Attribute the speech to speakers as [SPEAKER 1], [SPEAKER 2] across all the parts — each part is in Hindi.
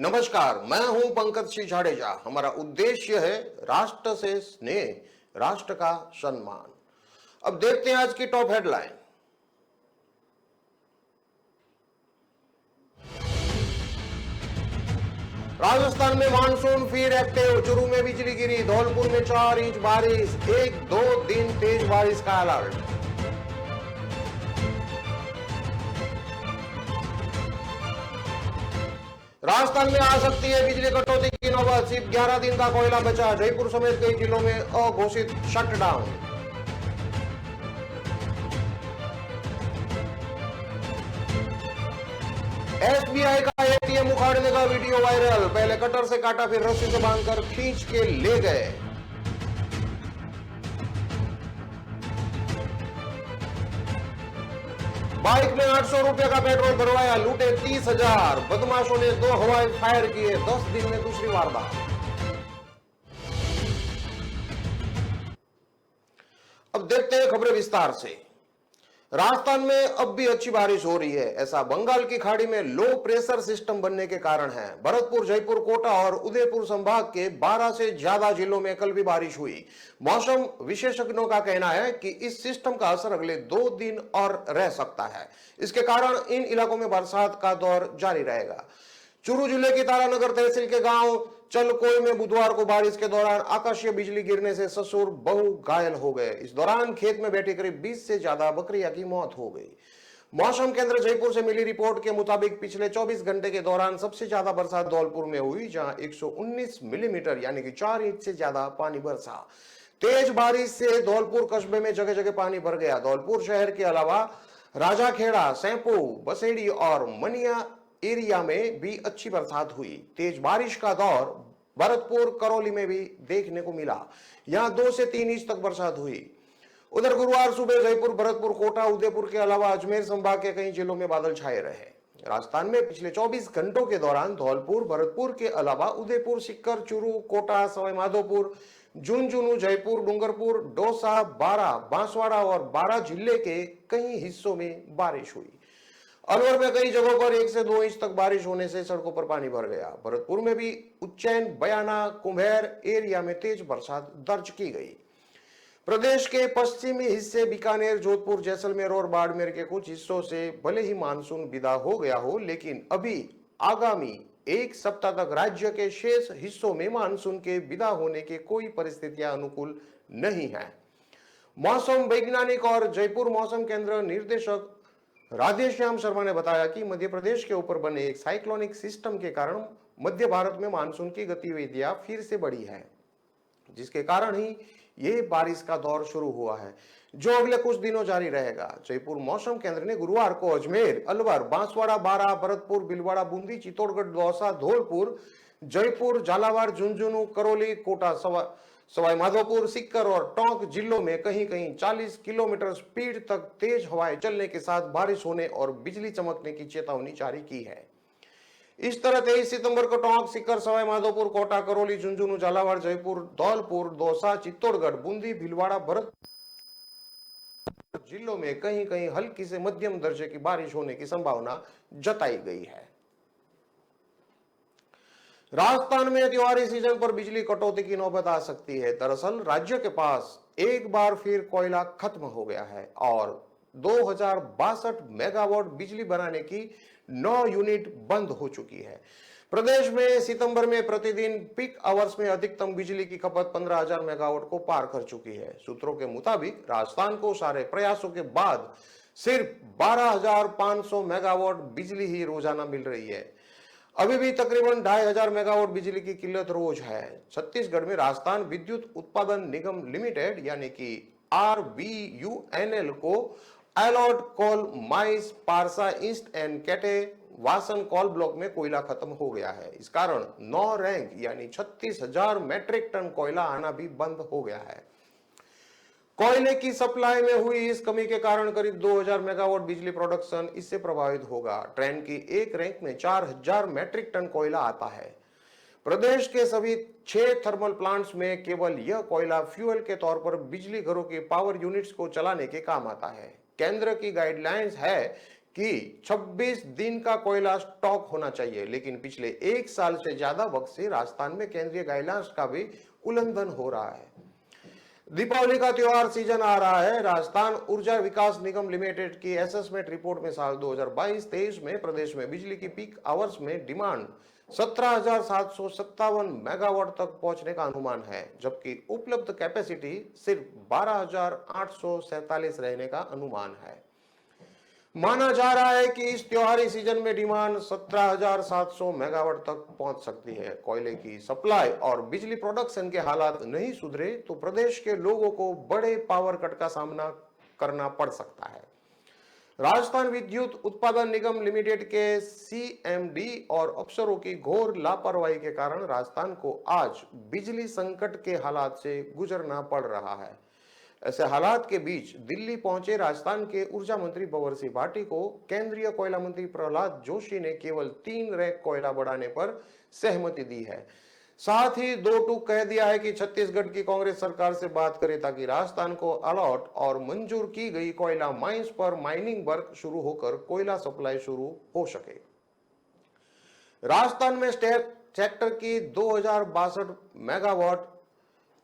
[SPEAKER 1] नमस्कार, मैं हूं पंकज सिंह जाडेजा। हमारा उद्देश्य है राष्ट्र से स्नेह, राष्ट्र का सम्मान। अब देखते हैं आज की टॉप हेडलाइन। राजस्थान में मानसून फिर एक्टिव, चुरू में बिजली गिरी, धौलपुर में 4 इंच बारिश, 1-2 दिन तेज बारिश का अलर्ट। राजस्थान में आ सकती है बिजली कटौती की नौबत, सिर्फ 11 दिन का कोयला बचा, जयपुर समेत कई जिलों में अघोषित शटडाउन। एसबीआई का एटीएम उखाड़ने का वीडियो वायरल, पहले कटर से काटा फिर रस्सी से बांधकर खींच के ले गए। बाइक में 800 रुपए का पेट्रोल भरवाया, लूटे 30,000। बदमाशों ने 2 हवाई फायर किए, 10 दिन में दूसरी वारदात। अब देखते हैं खबरें विस्तार से। राजस्थान में अब भी अच्छी बारिश हो रही है, ऐसा बंगाल की खाड़ी में लो प्रेशर सिस्टम बनने के कारण है। भरतपुर, जयपुर, कोटा और उदयपुर संभाग के 12 से ज्यादा जिलों में कल भी बारिश हुई। मौसम विशेषज्ञों का कहना है कि इस सिस्टम का असर अगले 2 दिन और रह सकता है। इसके कारण इन इलाकों में बरसात का दौर जारी रहेगा। चूरू जिले की तारानगर तहसील के गांव चलकोई में बुधवार को बारिश के दौरान आकाशीय बिजली गिरने से ससुर बहू घायल हो गए। इस दौरान खेत में बैठी करीब 20 से ज्यादा बकरियां की मौत हो गई। मौसम केंद्र जयपुर से मिली रिपोर्ट के मुताबिक पिछले 24 घंटे के दौरान सबसे ज्यादा बरसात धौलपुर में हुई, जहां 119 मिलीमीटर यानी कि 4 इंच से ज्यादा पानी बरसा। तेज बारिश से धौलपुर कस्बे में जगह जगह पानी भर गया। धौलपुर शहर के अलावा राजाखेड़ा, सैंपू, बसेड़ी और मनिया एरिया में भी अच्छी बरसात हुई। तेज बारिश का दौर भरतपुर, करौली में भी देखने को मिला। यहां 2 से 3 इंच तक बरसात हुई। उधर गुरुवार सुबह जयपुर, भरतपुर, कोटा, उदयपुर के अलावा अजमेर संभाग के कई जिलों में बादल छाए रहे। राजस्थान में पिछले 24 घंटों के दौरान धौलपुर, भरतपुर के अलावा उदयपुर, सीकर, चूरू, कोटा, सवाई माधोपुर, झुंझुनू, जयपुर, डूंगरपुर, दौसा, बारां, बांसवाड़ा और बारां जिले के कई हिस्सों में बारिश हुई। अलवर में कई जगहों पर 1 से 2 इंच तक बारिश होने से सड़कों पर पानी भर गया। भरतपुर में भी उज्जैन, बयाना, कुम्हेर एरिया में तेज बरसात दर्ज की गई। प्रदेश के पश्चिमी हिस्से बीकानेर, जोधपुर, जैसलमेर और बाड़मेर के कुछ हिस्सों से भले ही मानसून विदा हो गया हो, लेकिन अभी आगामी 1 सप्ताह तक राज्य के शेष हिस्सों में मानसून के विदा होने की कोई परिस्थितियां अनुकूल नहीं है। मौसम वैज्ञानिक और जयपुर मौसम केंद्र निर्देशक राधेश्याम शर्मा ने बताया कि मध्य प्रदेश के ऊपर बने एक साइक्लोनिक सिस्टम के कारण मध्य भारत में मानसून की गतिविधियां फिर से बढ़ी है, जिसके कारण ही ये बारिश का दौर शुरू हुआ है, जो अगले कुछ दिनों जारी रहेगा। जयपुर मौसम केंद्र ने गुरुवार को अजमेर, अलवर, बांसवाड़ा, बारां, भरतपुर, भीलवाड़ा, बूंदी, चित्तौड़गढ़, दौसा, धौलपुर, जयपुर, झालावाड़, झुंझुनू, करौली, कोटा, सवाई माधोपुर, सीकर और टोंक जिलों में कहीं कहीं 40 किलोमीटर स्पीड तक तेज हवाएं चलने के साथ बारिश होने और बिजली चमकने की चेतावनी जारी की है। इस तरह 23 सितंबर को टोंक, सीकर, सवाई माधोपुर, कोटा, करौली, झुंझुनू, झालावाड़, जयपुर, धौलपुर, दौसा, चित्तौड़गढ़, बूंदी, भीलवाड़ा, भरतपुर जिलों में कहीं कहीं हल्की से मध्यम दर्जे की बारिश होने की संभावना जताई गई है। राजस्थान में त्योहारी सीजन पर बिजली कटौती की नौबत आ सकती है। दरअसल राज्य के पास एक बार फिर कोयला खत्म हो गया है और 2062 मेगावाट बिजली बनाने की 9 यूनिट बंद हो चुकी है। प्रदेश में सितंबर में प्रतिदिन पीक आवर्स में अधिकतम बिजली की खपत 15,000 मेगावाट को पार कर चुकी है। सूत्रों के मुताबिक राजस्थान को सारे प्रयासों के बाद सिर्फ 12,500 मेगावाट बिजली ही रोजाना मिल रही है। अभी भी तकरीबन 2,500 मेगावाट बिजली की किल्लत रोज है। छत्तीसगढ़ में राजस्थान विद्युत उत्पादन निगम लिमिटेड यानी कि RVUNL को allot coal mines, Parsa east and Kente Basan coal block में कोयला खत्म हो गया है। इस कारण 9 रैंक यानी 36,000 मैट्रिक टन कोयला आना भी बंद हो गया है। कोयले की सप्लाई में हुई इस कमी के कारण करीब 2,000 मेगावाट बिजली प्रोडक्शन इससे प्रभावित होगा। ट्रेन की एक रैंक में 4,000 मैट्रिक टन कोयला आता है। प्रदेश के सभी 6 थर्मल प्लांट्स में केवल यह कोयला फ्यूल के तौर पर बिजली घरों के पावर यूनिट्स को चलाने के काम आता है। केंद्र की गाइडलाइंस है कि 26 दिन का कोयला स्टॉक होना चाहिए, लेकिन पिछले एक साल से ज्यादा वक्त से राजस्थान में केंद्रीय गाइडलाइंस का भी उल्लंघन हो रहा है। दीपावली का त्योहार सीजन आ रहा है। राजस्थान ऊर्जा विकास निगम लिमिटेड की असेसमेंट रिपोर्ट में साल 2022-23 में प्रदेश में बिजली की पीक आवर्स में डिमांड 17,757 मेगावाट तक पहुंचने का अनुमान है, जबकि उपलब्ध कैपेसिटी सिर्फ 12,847 रहने का अनुमान है। माना जा रहा है कि इस त्योहारी सीजन में डिमांड 17,700 मेगावाट तक पहुंच सकती है। कोयले की सप्लाई और बिजली प्रोडक्शन के हालात नहीं सुधरे तो प्रदेश के लोगों को बड़े पावर कट का सामना करना पड़ सकता है। राजस्थान विद्युत उत्पादन निगम लिमिटेड के सीएमडी और अफसरों की घोर लापरवाही के कारण राजस्थान को आज बिजली संकट के हालात से गुजरना पड़ रहा है। ऐसे हालात के बीच दिल्ली पहुंचे राजस्थान के ऊर्जा मंत्री भंवर सिंह भाटी को केंद्रीय कोयला मंत्री प्रहलाद जोशी ने केवल 3 रैक कोयला बढ़ाने पर सहमति दी है। साथ ही 2 टूक कह दिया है कि छत्तीसगढ़ की कांग्रेस सरकार से बात करे ताकि राजस्थान को अलॉट और मंजूर की गई कोयला माइंस पर माइनिंग वर्क शुरू होकर कोयला सप्लाई शुरू हो सके। राजस्थान में सेक्टर की 2062 मेगावाट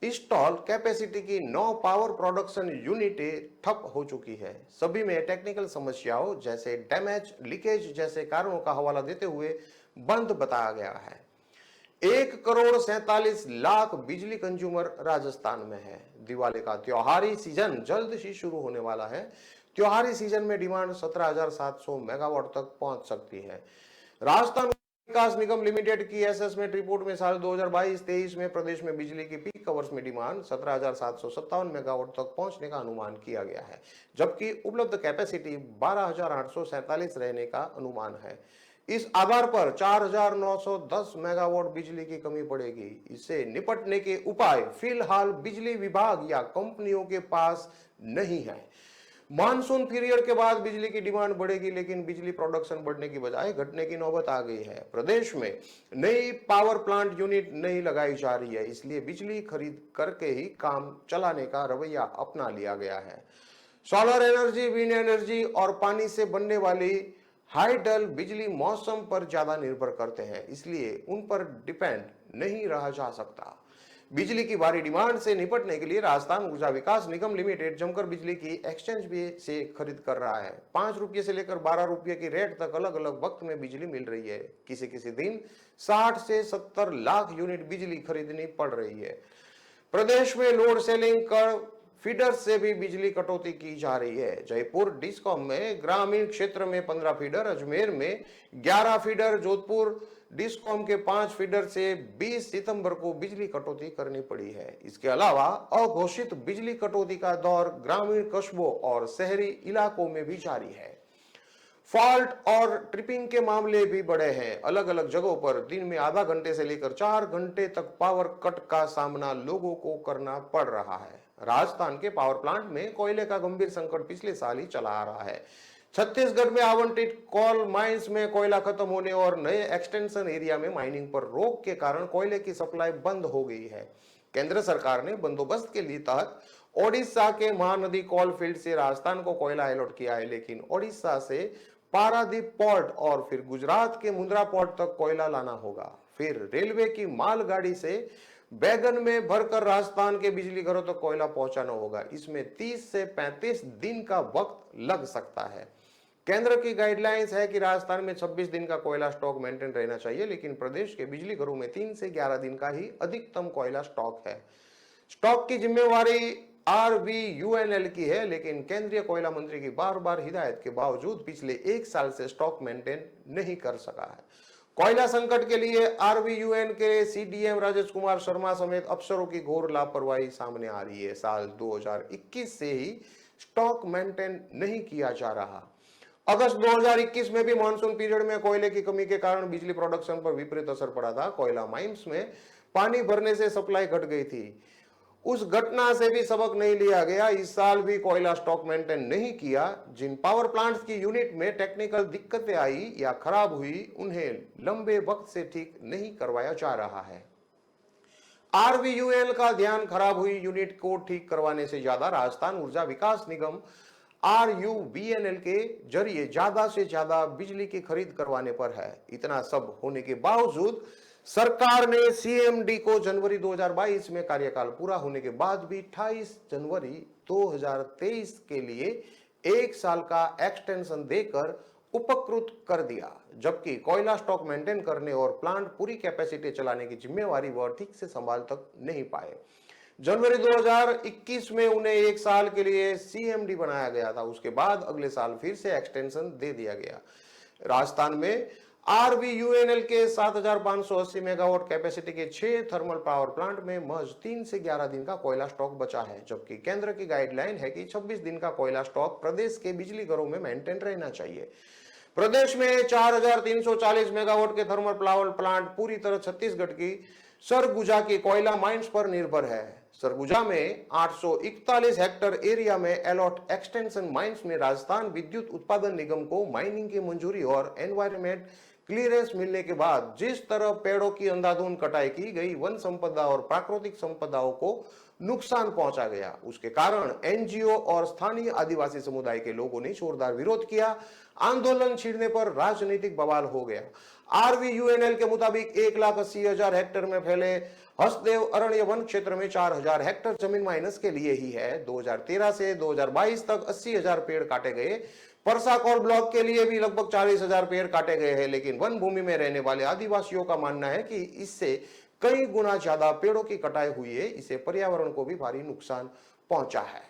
[SPEAKER 1] इंस्टॉल कैपेसिटी की 9 पावर प्रोडक्शन यूनिटें ठप हो चुकी है। सभी में टेक्निकल समस्याओं जैसे डैमेज, लीकेज जैसे कारणों का हवाला देते हुए बंद बताया गया है। 1,47,00,000 बिजली कंज्यूमर राजस्थान में है। दिवाली का त्योहारी सीजन जल्द ही शुरू होने वाला है। त्योहारी सीजन में डिमांड 17,700 मेगावाट तक पहुंच सकती है। राजस्थान विकास निगम लिमिटेड की असेसमेंट रिपोर्ट में साल 2022-23 में प्रदेश में बिजली की पीक आवर्स में डिमांड 17,757 मेगावाट तक पहुंचने का अनुमान किया गया है, जबकि उपलब्ध कैपेसिटी 12,847 रहने का अनुमान है। इस आधार पर 4,910 मेगावाट बिजली की कमी पड़ेगी। इससे निपटने के उपाय फिलहाल बिजली विभाग या कंपनियों के पास नहीं है। मानसून पीरियड के बाद बिजली की डिमांड बढ़ेगी, लेकिन बिजली प्रोडक्शन बढ़ने की बजाय घटने की नौबत आ गई है। प्रदेश में नई पावर प्लांट यूनिट नहीं लगाई जा रही है, इसलिए बिजली खरीद करके ही काम चलाने का रवैया अपना लिया गया है। सोलर एनर्जी, विंड एनर्जी और पानी से बनने वाली हाइडल बिजली मौसम पर ज्यादा निर्भर करते हैं, इसलिए उन पर डिपेंड नहीं रहा जा सकता। बिजली की भारी डिमांड से निपटने के लिए राजस्थान ऊर्जा विकास निगम लिमिटेड जमकर बिजली की एक्सचेंज भी से खरीद कर रहा है। 5 रुपये से लेकर 12 रुपये की रेट तक अलग अलग वक्त में बिजली मिल रही है। किसी किसी दिन 60 से 70 लाख यूनिट बिजली खरीदनी पड़ रही है। प्रदेश में लोड सेलिंग कर फीडर से भी बिजली कटौती की जा रही है। जयपुर डिस्कॉम में ग्रामीण क्षेत्र में 15 फीडर, अजमेर में 11 फीडर, जोधपुर डिस्कॉम के 5 फीडर से 20 सितंबर को बिजली कटौती करनी पड़ी है। इसके अलावा अघोषित बिजली कटौती का दौर ग्रामीण कस्बों और शहरी इलाकों में भी जारी है। फॉल्ट और ट्रिपिंग के मामले भी बढ़े हैं। अलग अलग जगहों पर दिन में आधा घंटे से लेकर 4 घंटे तक पावर कट का सामना लोगों को करना पड़ रहा है। राजस्थान के पावर प्लांट में कोयले का गंभीर संकट पिछले साल ही चला आ रहा है। छत्तीसगढ़ में आवंटित कोल माइंस में कोयला खत्म होने और नए एक्सटेंशन एरिया में माइनिंग पर रोक के कारण कोयले की सप्लाई बंद हो गई है। केंद्र सरकार ने बंदोबस्त के लिए तहत ओडिशा के महानदी कोल फील्ड से राजस्थान को कोयला अलॉट किया है, लेकिन ओडिशा से पारादीप पोर्ट और फिर गुजरात के मुंद्रा पोर्ट तक कोयला लाना होगा। फिर रेलवे की मालगाड़ी से बैगन में भरकर राजस्थान के बिजली घरों तक कोयला पहुंचाना होगा। इसमें 30 से 35 दिन का वक्त लग सकता है। केंद्र की गाइडलाइंस है कि राजस्थान में 26 दिन का कोयला स्टॉक मेंटेन रहना चाहिए, लेकिन प्रदेश के बिजली घरों में 3 से 11 दिन का ही अधिकतम कोयला स्टॉक है। स्टॉक की जिम्मेवारी RVUNL की है, लेकिन केंद्रीय कोयला मंत्री की बार बार हिदायत के बावजूद पिछले 1 साल से स्टॉक मेंटेन नहीं कर सका है। कोयला संकट के लिए RVUN के CDM राजेश कुमार शर्मा समेत अफसरों की घोर लापरवाही सामने आ रही है। साल 2021 से ही स्टॉक मेंटेन नहीं किया जा रहा। अगस्त 2021 में भी मानसून पीरियड में कोयले की कमी के कारण बिजली प्रोडक्शन पर विपरीत असर पड़ा था। कोयला माइंस में पानी भरने से सप्लाई घट गई थी। उस घटना से भी सबक नहीं लिया गया। इस साल भी कोयला स्टॉक मेंटेन नहीं किया। जिन पावर प्लांट्स की यूनिट में टेक्निकल दिक्कतें आई या खराब हुई, उन्हें लंबे वक्त से ठीक नहीं करवाया जा रहा है। RVUNL का ध्यान खराब हुई यूनिट को ठीक करवाने से ज्यादा राजस्थान ऊर्जा विकास निगम RUVNL के जरिए ज्यादा से ज्यादा बिजली की खरीद करवाने पर है। इतना सब होने के बावजूद सरकार ने CMD को जनवरी 2022 में कार्यकाल पूरा होने के बाद भी 28 जनवरी 2023 के लिए 1 साल का एक्सटेंशन देकर उपकृत कर दिया, जबकि कोयला स्टॉक मेंटेन करने और प्लांट पूरी कैपेसिटी चलाने की जिम्मेवारी वह ठीक से संभाल तक नहीं पाए। जनवरी 2021 में उन्हें 1 साल के लिए CMD बनाया गया था। उसके बाद अगले साल फिर से एक्सटेंशन दे दिया गया। राजस्थान में RVUNL के 7,580 मेगावाट कैपेसिटी के 6 थर्मल पावर प्लांट में महज 3 से 11 दिन का कोयला स्टॉक बचा है, जबकि केंद्र की गाइडलाइन है कि 26 दिन का कोयला स्टॉक प्रदेश के बिजली घरों में मेंटेन रहना चाहिए। प्रदेश में 4,340 मेगावाट के थर्मल पावर प्लांट पूरी तरह छत्तीसगढ़ की सरगुजा की कोयला माइंस पर निर्भर है। सरगुजा में 841 हेक्टेयर एरिया में अलॉट एक्सटेंशन माइंस में राजस्थान विद्युत उत्पादन निगम को माइनिंग की मंजूरी और एनवायरमेंट क्लियरेंस मिलने के बाद जिस तरह पेड़ों की अंधाधुंध कटाई की गई, वन संपदा और प्राकृतिक संपदाओं को नुकसान पहुंचा गया, उसके कारण NGO और स्थानीय आदिवासी समुदाय के लोगों ने जोरदार विरोध किया। आंदोलन छिड़ने पर राजनीतिक बवाल हो गया। RVUNL के मुताबिक 1,80,000 हेक्टेयर में फैले हसदेव अरण्य वन क्षेत्र में 4,000 हेक्टेयर जमीन माइनस के लिए ही है। 2013 से 2022 तक 80,000 पेड़ काटे गए। परसाकौर ब्लॉक के लिए भी लगभग 40,000 पेड़ काटे गए हैं, लेकिन वन भूमि में रहने वाले आदिवासियों का मानना है कि इससे कई गुना ज्यादा पेड़ों की कटाई हुई है। इससे पर्यावरण को भी भारी नुकसान पहुंचा है।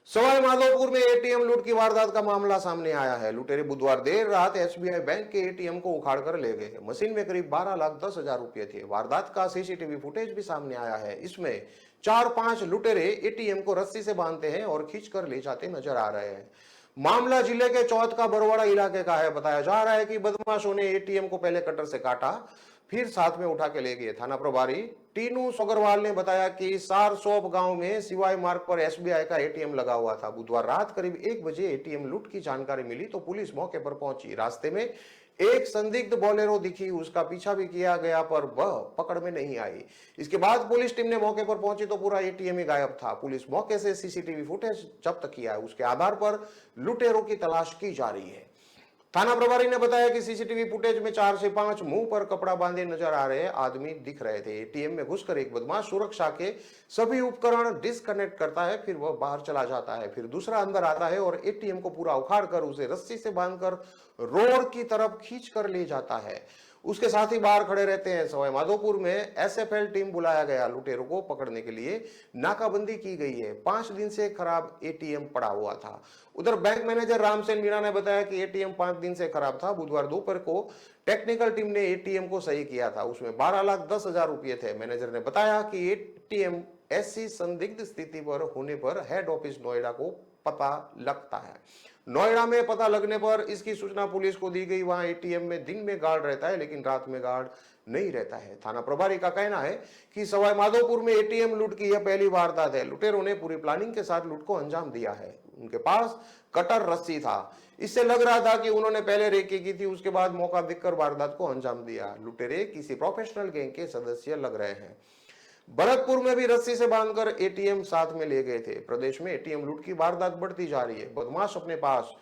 [SPEAKER 1] सवाई माधोपुर में ATM लूट की वारदात का मामला सामने आया है। लुटेरे बुधवार देर रात SBI बैंक के ATM को उखाड़कर ले गए। मशीन में करीब 12,10,000 रुपए थे। वारदात का CCTV फुटेज भी सामने आया है। इसमें 4-5 लुटेरे ATM को रस्सी से बांधते हैं और खींचकर ले जाते नजर आ रहे हैं। मामला जिले के चौथ का बरवाड़ा इलाके का है। बताया जा रहा है कि बदमाशों ने ATM को पहले कटर से काटा, फिर साथ में उठा के ले गए। थाना प्रभारी टीनू सोगरवाल ने बताया कि सारसोप गांव में सिवाई मार्ग पर SBI का ATM लगा हुआ था। बुधवार रात करीब 1 बजे ATM लूट की जानकारी मिली तो पुलिस मौके पर पहुंची। रास्ते में एक संदिग्ध बोलेरो दिखी, उसका पीछा भी किया गया पर वह पकड़ में नहीं आई। इसके बाद पुलिस टीम ने मौके पर पहुंची तो पूरा ATM ही गायब था। पुलिस मौके से CCTV फुटेज जब्त किया है। उसके आधार पर लुटेरों की तलाश की जा रही है। थाना प्रभारी ने बताया कि CCTV फुटेज में 4 से 5 मुंह पर कपड़ा बांधे नजर आ रहे आदमी दिख रहे थे। ATM में घुसकर एक बदमाश सुरक्षा के सभी उपकरण डिस्कनेक्ट करता है, फिर वह बाहर चला जाता है, फिर दूसरा अंदर आता है और ATM को पूरा उखाड़ कर उसे रस्सी से बांधकर रोड की तरफ खींच कर ले जाता है। उसके साथ ही बाहर खड़े रहते हैं। सवाई माधोपुर में SFL टीम बुलाया गया। लुटेरों को पकड़ने के लिए नाकाबंदी की गई है। 5 दिन से खराब ATM पड़ा हुआ था। उधर बैंक मैनेजर रामसेन मीणा ने बताया कि ATM 5 दिन से खराब था। बुधवार दोपहर को टेक्निकल टीम ने ATM को सही किया था। उसमें 12,10,000 रुपए थे। मैनेजर ने बताया कि ATM ऐसी संदिग्ध स्थिति पर होने पर हेड ऑफिस नोएडा को पता लगता है। नोएडा में पता लगने पर इसकी सूचना पुलिस को दी गई। वहां ATM में दिन में गार्ड रहता है, लेकिन रात में गार्ड नहीं रहता है। थाना प्रभारी का कहना है कि सवाई माधोपुर में ATM लूट की यह पहली वारदात है। लुटेरों ने पूरी प्लानिंग के साथ लूट को अंजाम दिया है। उनके पास कटर रस्सी था। इससे लग रहा था कि उन्होंने पहले रेकी की थी, उसके बाद मौका देखकर वारदात को अंजाम दिया। लुटेरे किसी प्रोफेशनल गैंग के सदस्य लग रहे हैं। भरतपुर में भी रस्सी से बांधकर ATM साथ में ले गए थे। प्रदेश में ATM लूट की वारदात बढ़ती जा रही है। बदमाश अपने पास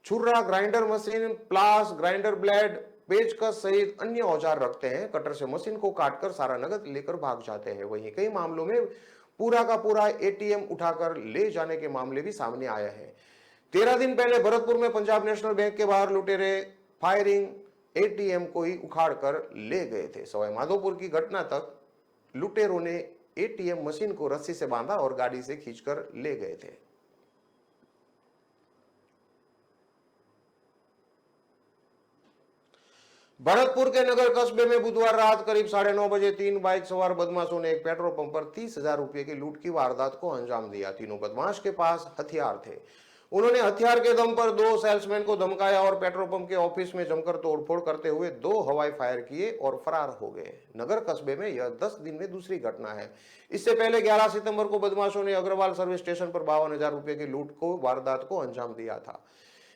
[SPEAKER 1] छुरा, ग्राइंडर मशीन, प्लास, ग्राइंडर ब्लेड, पेचकस सहित अन्य औजार रखते हैं। कटर से मशीन को काटकर सारा नगद लेकर भाग जाते हैं। वहीं कई मामलों में पूरा का पूरा ATM उठाकर ले जाने के मामले भी सामने आए हैं। 13 दिन पहले भरतपुर में पंजाब नेशनल बैंक के बाहर लुटेरे फायरिंग ATM को ही उखाड़ कर ले गए थे। सवाई माधोपुर की घटना तक लुटेरों ने ATM मशीन को रस्सी से बांधा और गाड़ी से खींचकर ले गए थे। भरतपुर के नगर कस्बे में बुधवार रात करीब 9:30 बजे 3 बाइक सवार बदमाशों ने एक पेट्रोल पंप पर 30,000 रुपए की लूट की वारदात को अंजाम दिया। तीनों बदमाश के पास हथियार थे। उन्होंने हथियार के दम पर 2 सेल्समैन को धमकाया और पेट्रोल पंप के ऑफिस में जमकर तोड़फोड़ करते हुए 2 हवाई फायर किए और फरार हो गए। नगर कस्बे में यह 10 दिन में दूसरी घटना है। इससे पहले 11 सितंबर को बदमाशों ने अग्रवाल सर्विस स्टेशन पर 52,000 रुपए की लूट को वारदात को अंजाम दिया था।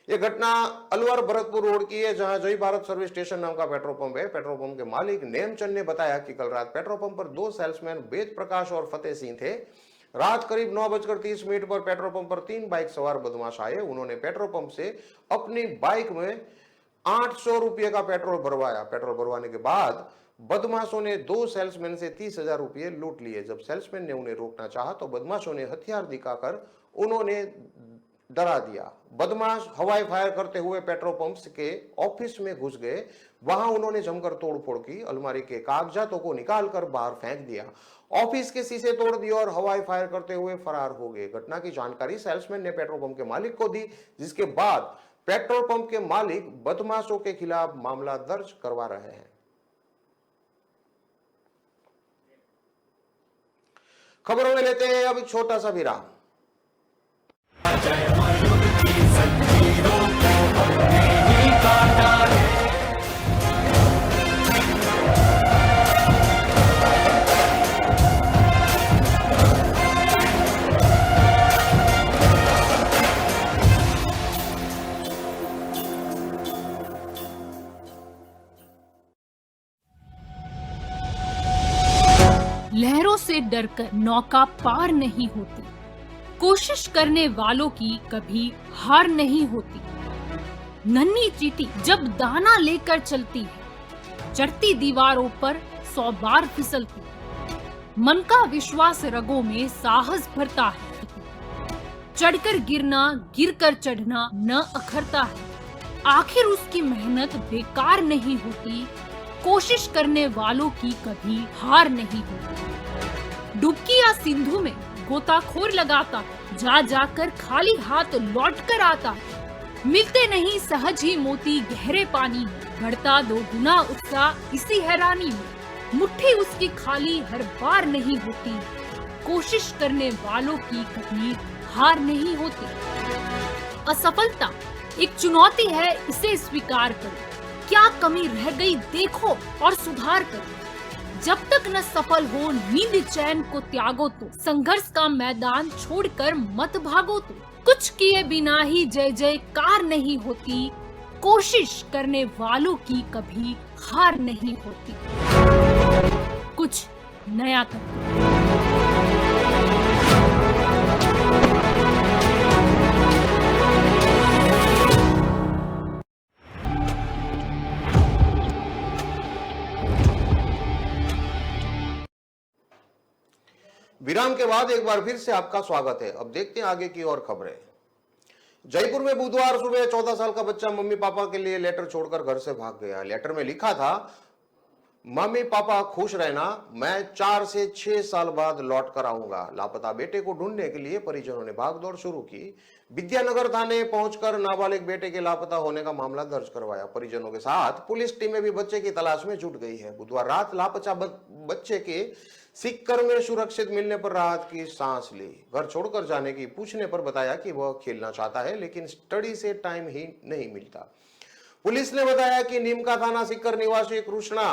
[SPEAKER 1] यह घटना अलवर भरतपुर रोड की है, जहां जय भारत सर्विस स्टेशन नाम का पेट्रोल पंप है। पेट्रोल पंप के मालिक नेमचंद ने बताया कि कल रात पेट्रोल पंप पर 2 सेल्समैन वेद प्रकाश और फतेह सिंह थे। रात करीब 9:30 पर पेट्रोल पंप पर 3 बाइक सवार बदमाश आए। उन्होंने पेट्रोल पंप से अपनी बाइक में 800 रुपये का पेट्रोल भरवाया। पेट्रोल भरवाने के बाद बदमाशों ने 2 सेल्समैन से 30,000 रुपये लूट लिए। जब सेल्समैन ने उन्हें रोकना चाहा तो बदमाशों ने हथियार दिखाकर उन्होंने डरा दिया। बदमाश हवाई फायर करते हुए पेट्रोल पंप के ऑफिस में घुस गए। वहां उन्होंने जमकर तोड़फोड़ की, अलमारी के कागजातों को निकालकर बाहर फेंक दिया, ऑफिस के शीशे तोड़ दिए और हवाई फायर करते हुए फरार हो गए। घटना की जानकारी सेल्समैन ने पेट्रोल पंप के मालिक को दी, जिसके बाद पेट्रोल पंप के मालिक बदमाशों के खिलाफ मामला दर्ज करवा रहे हैं। खबरों में लेते हैं अब छोटा सा विराम।
[SPEAKER 2] लहरों से डरकर नौका पार नहीं होती, कोशिश करने वालों की कभी हार नहीं होती। नन्ही चींटी जब दाना लेकर चलती है, चढ़ती दीवारों पर 100 बार फिसलती है। मन का विश्वास रगों में साहस भरता है। चढ़कर गिरना, गिरकर चढ़ना न अखरता है। आखिर उसकी मेहनत बेकार नहीं होती, कोशिश करने वालों की कभी हार नहीं होती। डुबकी या सिंधु में गोताखोर लगाता, जा जाकर खाली हाथ लौट कर आता। मिलते नहीं सहज ही मोती गहरे पानी में, बढ़ता 2 गुना उत्साह इसी हैरानी में। मुट्ठी उसकी खाली हर बार नहीं होती, कोशिश करने वालों की कभी हार नहीं होती। असफलता एक चुनौती है, इसे स्वीकार करो। क्या कमी रह गई देखो और सुधार करो। जब तक न सफल हो नींद चैन को त्यागो तो, संघर्ष का मैदान छोड़कर मत भागो तो। कुछ किए बिना ही जय जयकार नहीं होती, कोशिश करने वालों की कभी हार नहीं होती। कुछ नया करो।
[SPEAKER 1] विराम के बाद एक बार फिर से आपका स्वागत है। अब देखते हैं आगे की और खबरें। जयपुर में बुधवार सुबह 14 साल का बच्चा मम्मी पापा के लिए लेटर छोड़कर घर से भाग गया। लेटर में लिखा था, मम्मी पापा खुश रहना, मैं 4 से 6 साल बाद लौट कर आऊंगा। लापता बेटे को ढूंढने के लिए परिजनों ने भागदौड़ शुरू की। विद्यानगर थाने पहुंचकर नाबालिग बेटे के लापता होने का मामला दर्ज करवाया। परिजनों के साथ पुलिस टीमें भी बच्चे की तलाश में जुट गई है। बुधवार रात लापता बच्चे के सिक्कर में सुरक्षित मिलने पर राहत की सांस ली। घर छोड़कर जाने की पूछने पर बताया कि वह खेलना चाहता है, लेकिन स्टडी से टाइम ही नहीं मिलता। पुलिस ने बताया कि नीमका थाना सिक्कर निवासी कृष्णा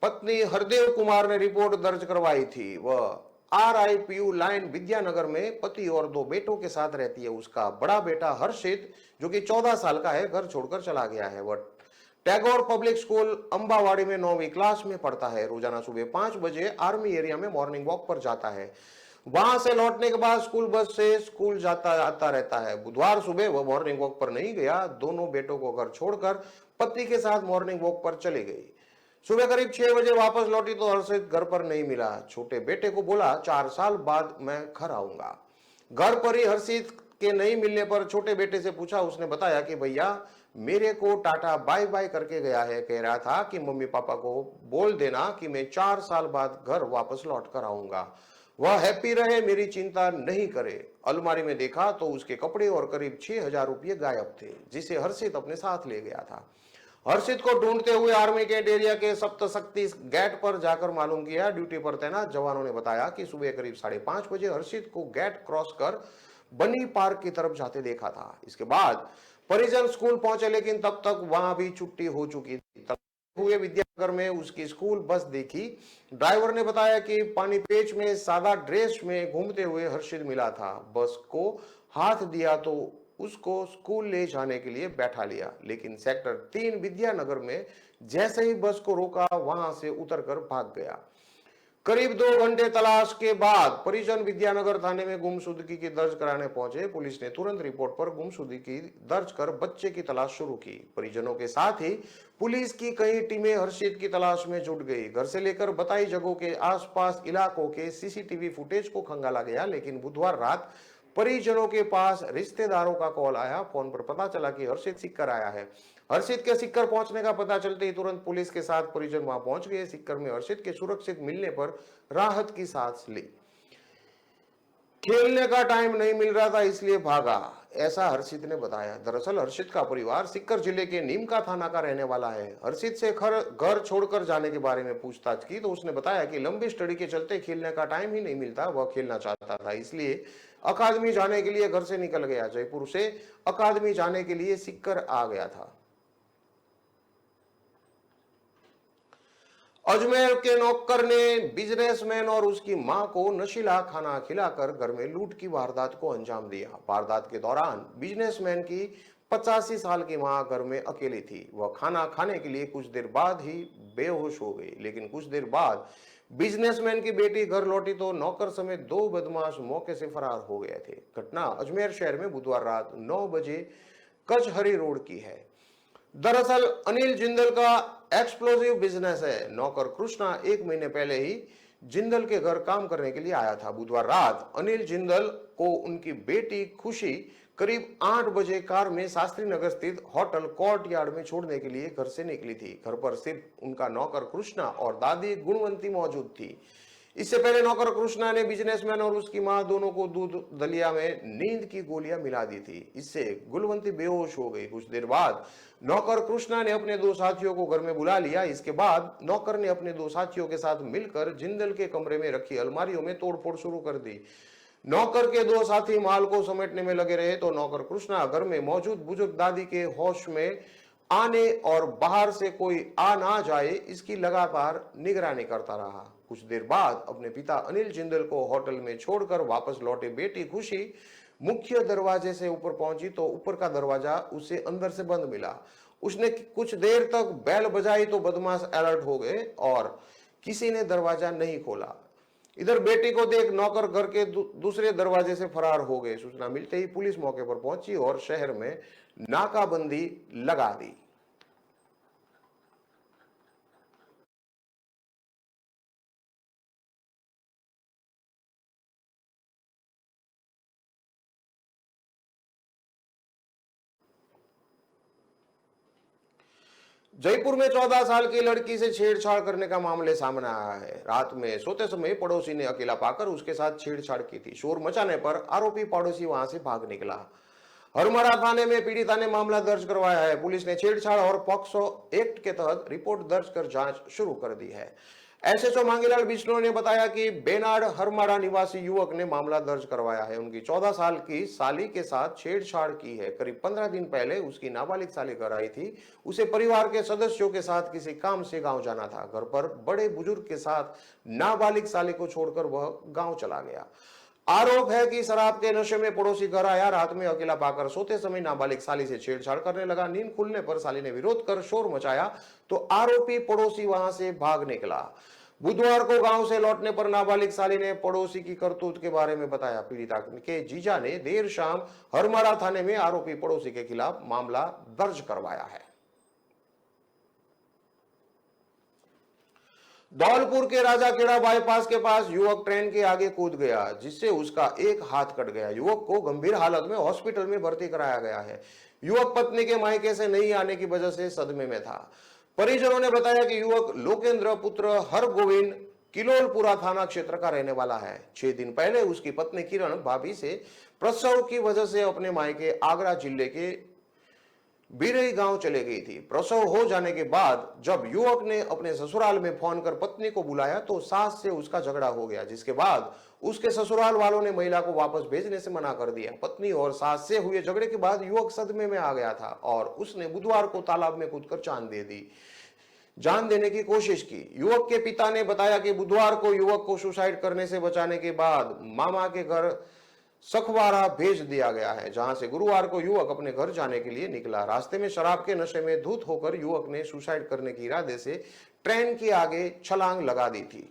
[SPEAKER 1] पत्नी हरदेव कुमार ने रिपोर्ट दर्ज करवाई थी। वह RIPU लाइन विद्यानगर में पति और 2 बेटों के साथ रहती है। उसका बड़ा बेटा हर्षित, जो कि 14 साल का है, घर छोड़कर चला गया है। वह टैगोर पब्लिक स्कूल अंबावाड़ी में 9वीं क्लास में पढ़ता है। रोजाना सुबह 5 बजे आर्मी एरिया में मॉर्निंग वॉक पर जाता है। वहां से लौटने के बाद स्कूल बस से स्कूल जाता आता रहता है। बुधवार सुबह वह मॉर्निंग वॉक पर नहीं गया। दोनों बेटों को घर छोड़कर पति के साथ मॉर्निंग वॉक पर चली गई। सुबह करीब 6 बजे वापस लौटी तो हर्षित घर पर नहीं मिला। छोटे बेटे को बोला, 4 साल बाद मैं घर आऊंगा। घर पर ही हर्षित के नहीं मिलने पर छोटे बेटे से पूछा। उसने बताया कि भैया मेरे को टाटा बाय बाय करके गया है। कह रहा था कि मम्मी पापा को बोल देना कि मैं 4 साल बाद घर वापस लौट कर आऊंगा। वह हैप्पी रहे, मेरी चिंता नहीं करे। अलमारी में देखा तो उसके कपड़े और करीब 6,000 रुपये गायब थे, जिसे हर्षित अपने साथ ले गया था। हर्षित को ढूंढते हुए आर्मी कैंट एरिया के सप्तशक्ति गेट पर जाकर मालूम किया। ड्यूटी पर तैनात जवानों ने बताया कि सुबह करीब 5:30 बजे हर्षित को गेट क्रॉस कर बनी पार्क की तरफ जाते देखा था। इसके बाद परिजन स्कूल पहुंचे, लेकिन तब तक वहां भी छुट्टी हो चुकी थी। हुए विद्यानगर में उसकी स्कूल बस देखी। ड्राइवर ने बताया कि पानीपेच में सादा ड्रेस में घूमते हुए हर्षित मिला था। बस को हाथ दिया तो उसको स्कूल ले जाने के लिए बैठा लिया, लेकिन सेक्टर 3 विद्यानगर में जैसे ही बस को रोका, वहां से उतरकर भाग गया। करीब 2 घंटे तलाश के बाद परिजन विद्यानगर थाने में गुमशुदगी की दर्ज कराने पहुंचे। पुलिस ने तुरंत रिपोर्ट पर गुमशुदगी दर्ज कर बच्चे की तलाश शुरू की। परिजनों के साथ ही पुलिस की कई टीमें हर्षित की तलाश में जुट गई। घर से लेकर बताई जगहों के आसपास इलाकों के सीसीटीवी फुटेज को खंगाला गया, लेकिन बुधवार रात परिजनों के पास रिश्तेदारों का कॉल आया। फोन पर पता चला कि हर्षित सिक्कर आया है। हर्षित के सिक्कर पहुंचने का पता चलते ही तुरंत पुलिस के साथ परिजन वहां पहुंच गए। सिक्कर में हर्षित के सुरक्षित मिलने पर राहत की सांस ली। खेलने का टाइम नहीं मिल रहा था, इसलिए भागा, ऐसा हर्षित ने बताया। दरअसल हर्षित का परिवार सिक्कर जिले के नीमका थाना का रहने वाला है। हर्षित से घर छोड़कर जाने के बारे में पूछताछ की तो उसने बताया कि लंबी स्टडी के चलते खेलने का टाइम ही नहीं मिलता। वह खेलना चाहता था, इसलिए अकादमी जाने के लिए घर से निकल गया। जयपुर से अकादमी जाने के लिए सिक्कर आ गया था। अजमेर के नौकर ने बिजनेसमैन और उसकी मां को नशीला खाना खिलाकर घर में लूट की वारदात को अंजाम दिया। वारदात के दौरान बिजनेसमैन की 85 साल की मां घर में अकेली थी। वह खाना खाने के लिए कुछ देर बाद ही बेहोश हो गई, लेकिन कुछ देर बाद बिजनेसमैन की बेटी घर लौटी तो नौकर समेत 2 बदमाश मौके से फरार हो गए थे। घटना अजमेर शहर में बुधवार रात 9 बजे कचहरी रोड की है। दरअसल अनिल जिंदल का एक्सप्लोजिव बिजनेस है। नौकर कृष्णा 1 महीने पहले ही जिंदल के घर काम करने के लिए आया था। बुधवार रात अनिल जिंदल को उनकी बेटी खुशी करीब 8 बजे कार में शास्त्री नगर स्थित होटल कोर्ट यार्ड में छोड़ने के लिए घर से निकली थी। घर पर सिर्फ उनका नौकर कृष्णा और दादी गुणवंती मौजूद थी। इससे पहले नौकर कृष्णा ने बिजनेसमैन और उसकी मां दोनों को दूध दलिया में नींद की गोलियां मिला दी थी। इससे गुणवंती बेहोश हो गई। कुछ देर बाद नौकर कृष्णा ने अपने 2 साथियों को घर में बुला लिया। इसके बाद नौकर ने अपने 2 साथियों के साथ मिलकर जिंदल के कमरे में रखी अलमारियों में तोड़फोड़ शुरू कर दी। नौकर के 2 साथी माल को समेटने में लगे रहे तो नौकर कृष्णा घर में मौजूद बुजुर्ग दादी के होश में आने और बाहर से कोई आ ना जाए इसकी लगातार निगरानी करता रहा। कुछ देर बाद अपने पिता अनिल जिंदल को होटल में छोड़कर वापस लौटे बेटी खुशी मुख्य दरवाजे से ऊपर पहुंची तो ऊपर का दरवाजा उसे अंदर से बंद मिला। उसने कुछ देर तक बेल बजाई तो बदमाश अलर्ट हो गए और किसी ने दरवाजा नहीं खोला। इधर बेटी को देख नौकर घर के दूसरे दरवाजे से फरार हो गए। सूचना मिलते ही पुलिस मौके पर पहुंची और शहर में नाकाबंदी लगा दी। जयपुर में 14 साल की लड़की से छेड़छाड़ करने का मामले सामने आया है। रात में सोते समय पड़ोसी ने अकेला पाकर उसके साथ छेड़छाड़ की थी। शोर मचाने पर आरोपी पड़ोसी वहां से भाग निकला। हरमरा थाने में पीड़िता ने मामला दर्ज करवाया है। पुलिस ने छेड़छाड़ और पॉक्सो एक्ट के तहत रिपोर्ट दर्ज कर जांच शुरू कर दी है। एसएचओ मांगीलाल बिश्नोई ने बताया कि बेनाड हरमाड़ा निवासी युवक ने मामला दर्ज करवाया है। उनकी 14 साल की साली के साथ छेड़छाड़ की है। करीब 15 दिन पहले उसकी नाबालिग साली घर आई थी। उसे परिवार के सदस्यों के साथ किसी काम से गांव जाना था। घर पर बड़े बुजुर्ग के साथ नाबालिग साली को छोड़कर वह गांव चला गया। आरोप है कि शराब के नशे में पड़ोसी घर आया। रात में अकेला पाकर सोते समय नाबालिग साली से छेड़छाड़ करने लगा। नींद खुलने पर साली ने विरोध कर शोर मचाया तो आरोपी पड़ोसी वहां से भाग निकला। बुधवार को गांव से लौटने पर नाबालिग साली ने पड़ोसी की करतूत के बारे में बताया। पीड़िता के जीजा ने देर शाम हरमाड़ा थाने में आरोपी पड़ोसी के खिलाफ मामला दर्ज करवाया है। धौलपुर के राजाखेड़ा बाईपास के पास युवक ट्रेन के आगे कूद गया, जिससे उसका एक हाथ कट गया। युवक को गंभीर हालत में हॉस्पिटल में भर्ती कराया गया है। युवक पत्नी के मायके से नहीं आने की वजह से सदमे में था। परिजनों ने बताया कि युवक लोकेंद्र पुत्र हरगोविंद किलोलपुरा थाना क्षेत्र का रहने वाला है। 6 दिन पहले उसकी पत्नी किरण भाभी से प्रसव की वजह से अपने मायके आगरा जिले के बिरई गांव चले गई थी। प्रसव हो जाने के बाद जब युवक ने अपने ससुराल में फोन कर पत्नी को बुलाया तो सास से उसका झगड़ा हो गया, जिसके बाद उसके ससुराल वालों ने महिला को वापस भेजने से मना कर दिया। पत्नी और सास से हुए झगड़े के बाद युवक सदमे में आ गया था और उसने बुधवार को तालाब में कूदकर जान देने की कोशिश की। युवक के पिता ने बताया कि बुधवार को युवक को सुसाइड करने से बचाने के बाद मामा के घर सखवारा भेज दिया गया है, जहां से गुरुवार को युवक अपने घर जाने के लिए निकला। रास्ते में शराब के नशे में धुत होकर युवक ने सुसाइड करने के इरादे से ट्रेन के आगे छलांग लगा दी थी।